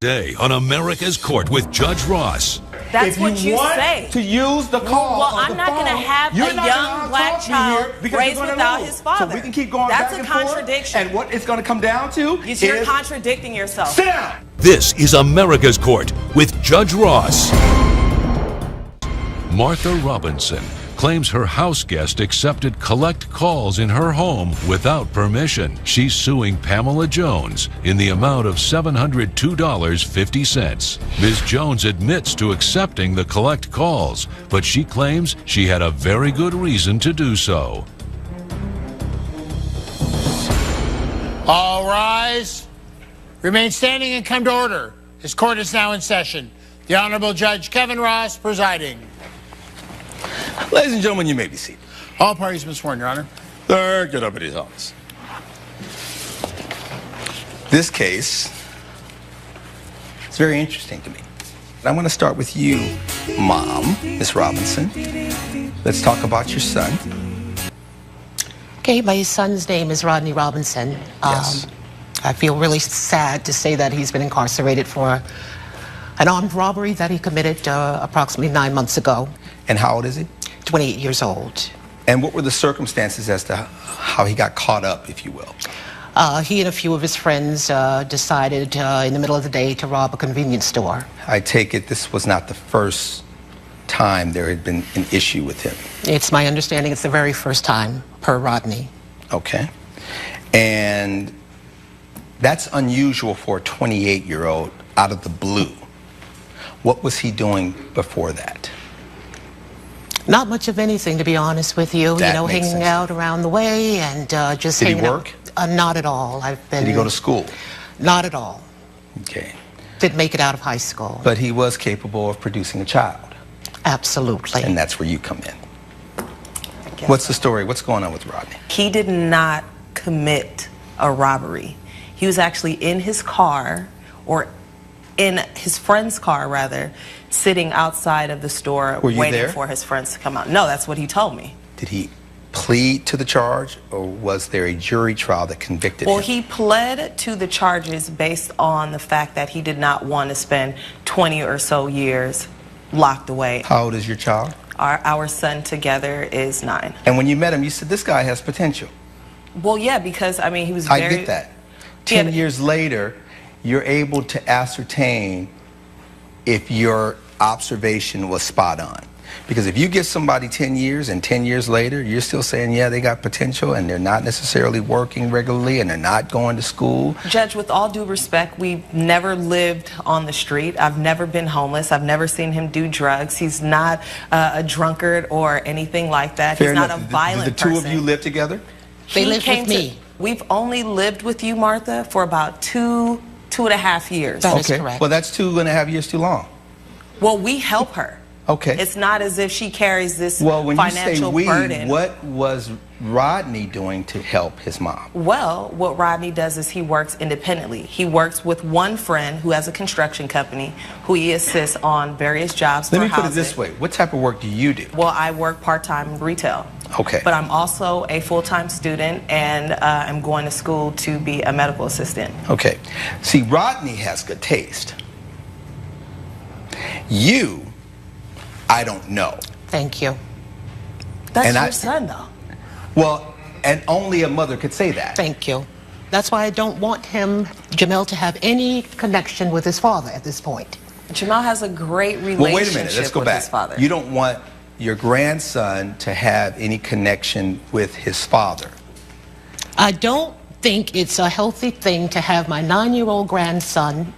Today on America's Court with Judge Ross. That's what you say. To use the call. Well, I'm not going to have a young black child raised without his father. So we can keep going That's back and a contradiction. Forth, and what it's going to come down to is you're contradicting yourself. Sit down. This is America's Court with Judge Ross. Martha Robinson claims her house guest accepted collect calls in her home without permission. She's suing Pamela Jones in the amount of $702.50. Ms. Jones admits to accepting the collect calls, but she claims she had a very good reason to do so. All rise. Remain standing and come to order. This court is now in session. The Honorable Judge Kevin Ross presiding. Ladies and gentlemen, you may be seated. All parties have been sworn, Your Honor. Sir, get up at his office. This case is very interesting to me. I want to start with you, Mom, Miss Robinson. Let's talk about your son. Okay, my son's name is Rodney Robinson. Yes. I feel really sad to say that he's been incarcerated for an armed robbery that he committed approximately 9 months ago. And how old is he? 28 years old. And what were the circumstances as to how he got caught up, if you will? He and a few of his friends decided in the middle of the day to rob a convenience store. I take it this was not the first time there had been an issue with him. It's my understanding it's the very first time, per Rodney. Okay. And that's unusual for a 28-year-old out of the blue. What was he doing before that? Not much of anything, to be honest with you. That you know, makes hanging sense. out around the way and just Did he hanging work? out. Not at all. Did he go to school? Not at all. Okay. Didn't make it out of high school. But he was capable of producing a child. Absolutely. And that's where you come in. What's the story? What's going on with Rodney? He did not commit a robbery. He was actually in his car, or in his friend's car, rather, sitting outside of the store waiting for his friends to come out. No, that's what he told me. Did he plead to the charge, or was there a jury trial that convicted him? Well, he pled to the charges based on the fact that he did not want to spend 20 or so years locked away. How old is your child? Our son together is 9. And when you met him, you said, this guy has potential. Well, yeah, because, I mean, he was very... I get that. 10 years later, you're able to ascertain if your observation was spot on. Because if you give somebody 10 years and 10 years later, you're still saying, yeah, they got potential and they're not necessarily working regularly and they're not going to school. Judge, with all due respect, we've never lived on the street. I've never been homeless. I've never seen him do drugs. He's not a drunkard or anything like that. Fair He's not a enough. violent person. The two of you live together? They lived with me. We've only lived with you, Martha, for about two and a half years. That is correct. Well, that's 2.5 years too long. Well, we help her. Okay. It's not as if she carries this when financial you say burden. What was Rodney doing to help his mom? Well, what Rodney does is he works independently. He works with one friend who has a construction company who he assists on various jobs for Let me put it housing. this way. What type of work do you do? Well, I work part-time in retail. Okay. But I'm also a full-time student, and I'm going to school to be a medical assistant. Okay. See, Rodney has good taste. You, I don't know. Thank you. That's your son, though. Well, and only a mother could say that. Thank you. That's why I don't want him, Jamel, to have any connection with his father at this point. Jamel has a great relationship Well, wait a minute. Let's go with back. his father. You don't want your grandson to have any connection with his father. I don't think it's a healthy thing to have my 9-year-old grandson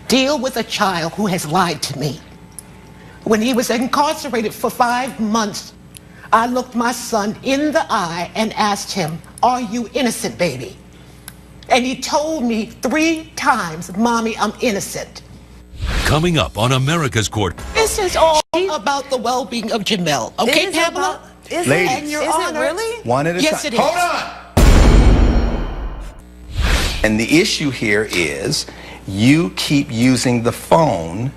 deal with a child who has lied to me. When he was incarcerated for 5 months, I looked my son in the eye and asked him, "Are you innocent, baby?" And he told me 3 times, "Mommy, I'm innocent." Coming up on America's Court. This is all about the well-being of Jamel. Okay, Pamela? Ladies. And Your Is Honor, it really? One at a yes, time. it is. Hold on! And the issue here is you keep using the phone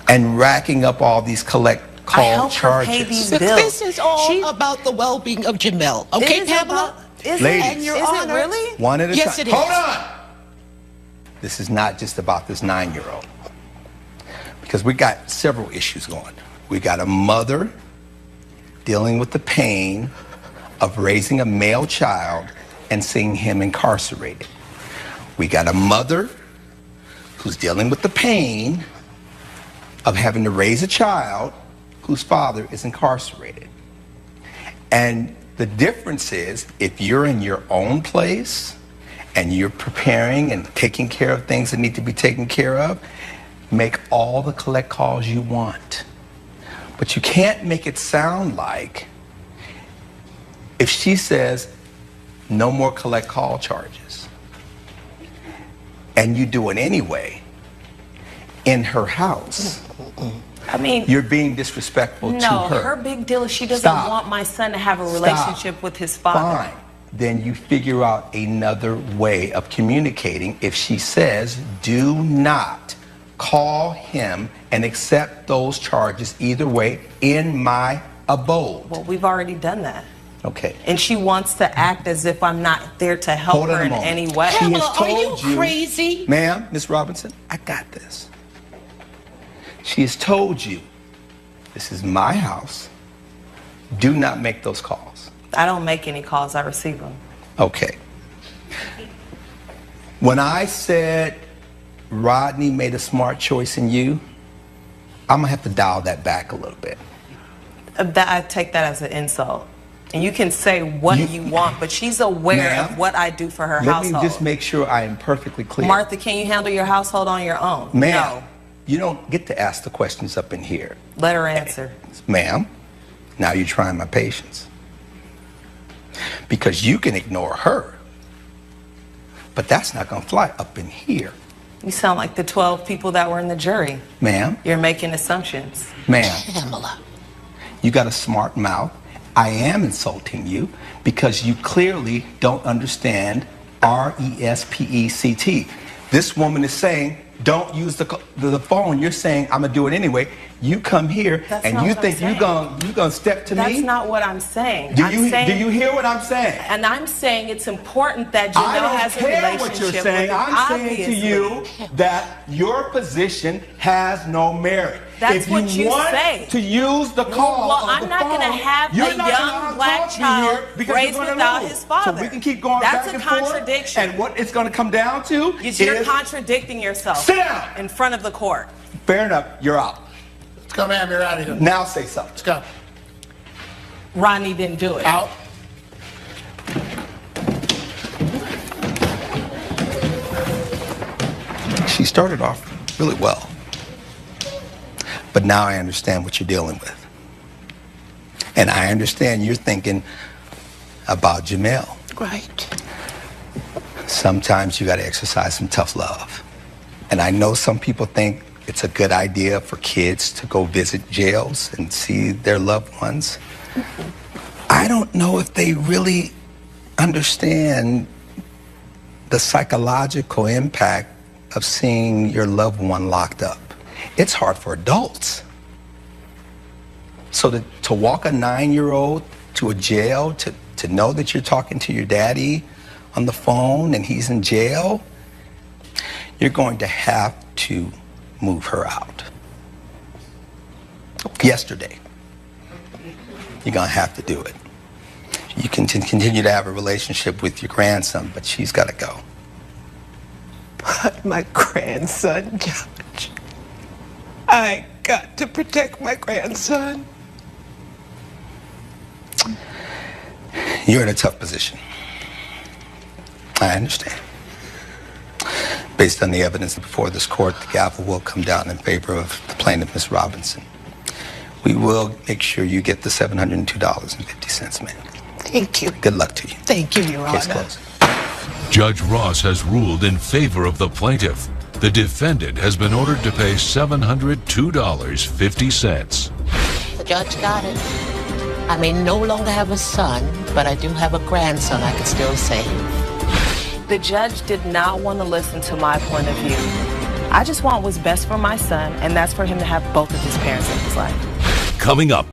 and racking up all these collect call charges. Pay these But bills. this is all about the well-being of Jamel. Okay, Pamela? Ladies. Is it really? One at a Yes, time. it is. Hold on! this is not just about this 9-year-old. Because we got several issues going. We got a mother dealing with the pain of raising a male child and seeing him incarcerated. We got a mother who's dealing with the pain of having to raise a child whose father is incarcerated. And the difference is, if you're in your own place and you're preparing and taking care of things that need to be taken care of, make all the collect calls you want. But you can't make it sound like if she says no more collect call charges and you do it anyway in her house, I mean, you're being disrespectful to her. No, her big deal is she doesn't want my son to have a relationship with his father. Fine. Then you figure out another way of communicating. If she says, do not call him and accept those charges either way in my abode. Well, we've already done that. Okay. And she wants to act as if I'm not there to help her in any way. Pamela, are you crazy? Ma'am, Miss Robinson, I got this. She has told you, this is my house. Do not make those calls. I don't make any calls, I receive them. Okay. When I said Rodney made a smart choice in you, I'm gonna have to dial that back a little bit. I take that as an insult. And you can say what you want, but she's aware of what I do for her household. Let me just make sure I am perfectly clear. Martha, can you handle your household on your own? Ma'am, no. You don't get to ask the questions up in here. Let her answer. Ma'am, now you're trying my patience. Because you can ignore her, but that's not gonna fly up in here. You sound like the 12 people that were in the jury. Ma'am. You're making assumptions. Ma'am. Pamela. You got a smart mouth. I am insulting you because you clearly don't understand RESPECT. This woman is saying, don't use the phone. You're saying, I'm gonna do it anyway. You come here and you think you're gonna step to me? That's not what I'm saying. Do you hear what I'm saying? And I'm saying it's important that Janelle has a relationship. I don't care what you're saying. I'm saying to you that your position has no merit. That's what you say. To use the call. Well, I'm not going to have a young black child raised without his father. So we can keep going back and forth. That's a contradiction. And what it's going to come down to is you're contradicting yourself. Sit down in front of the court. Fair enough. You're out. Let's go, ma'am. You're out of here. Now say something. Let's go. Rodney didn't do it. Out. She started off really well. But now I understand what you're dealing with. And I understand you're thinking about Jamel. Right. Sometimes you got to exercise some tough love. And I know some people think it's a good idea for kids to go visit jails and see their loved ones. I don't know if they really understand the psychological impact of seeing your loved one locked up. It's hard for adults. So to walk a 9-year-old to a jail, to know that you're talking to your daddy on the phone and he's in jail, you're going to have to move her out. Yesterday. You're going to have to do it. You can continue to have a relationship with your grandson, but she's got to go. But my grandson, Judge. I got to protect my grandson. You're in a tough position. I understand. Based on the evidence before this court, the gavel will come down in favor of the plaintiff, Ms. Robinson. We will make sure you get the $702.50, ma'am. Thank you. Good luck to you. Thank you, Your Honor. Case closed. Judge Ross has ruled in favor of the plaintiff. The defendant has been ordered to pay $702.50. The judge got it. I may no longer have a son, but I do have a grandson I can still save. The judge did not want to listen to my point of view. I just want what's best for my son, and that's for him to have both of his parents in his life. Coming up,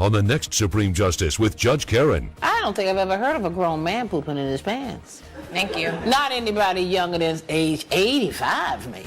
on the next Supreme Justice with Judge Karen. I don't think I've ever heard of a grown man pooping in his pants. Thank you. Not anybody younger than age 85, maybe.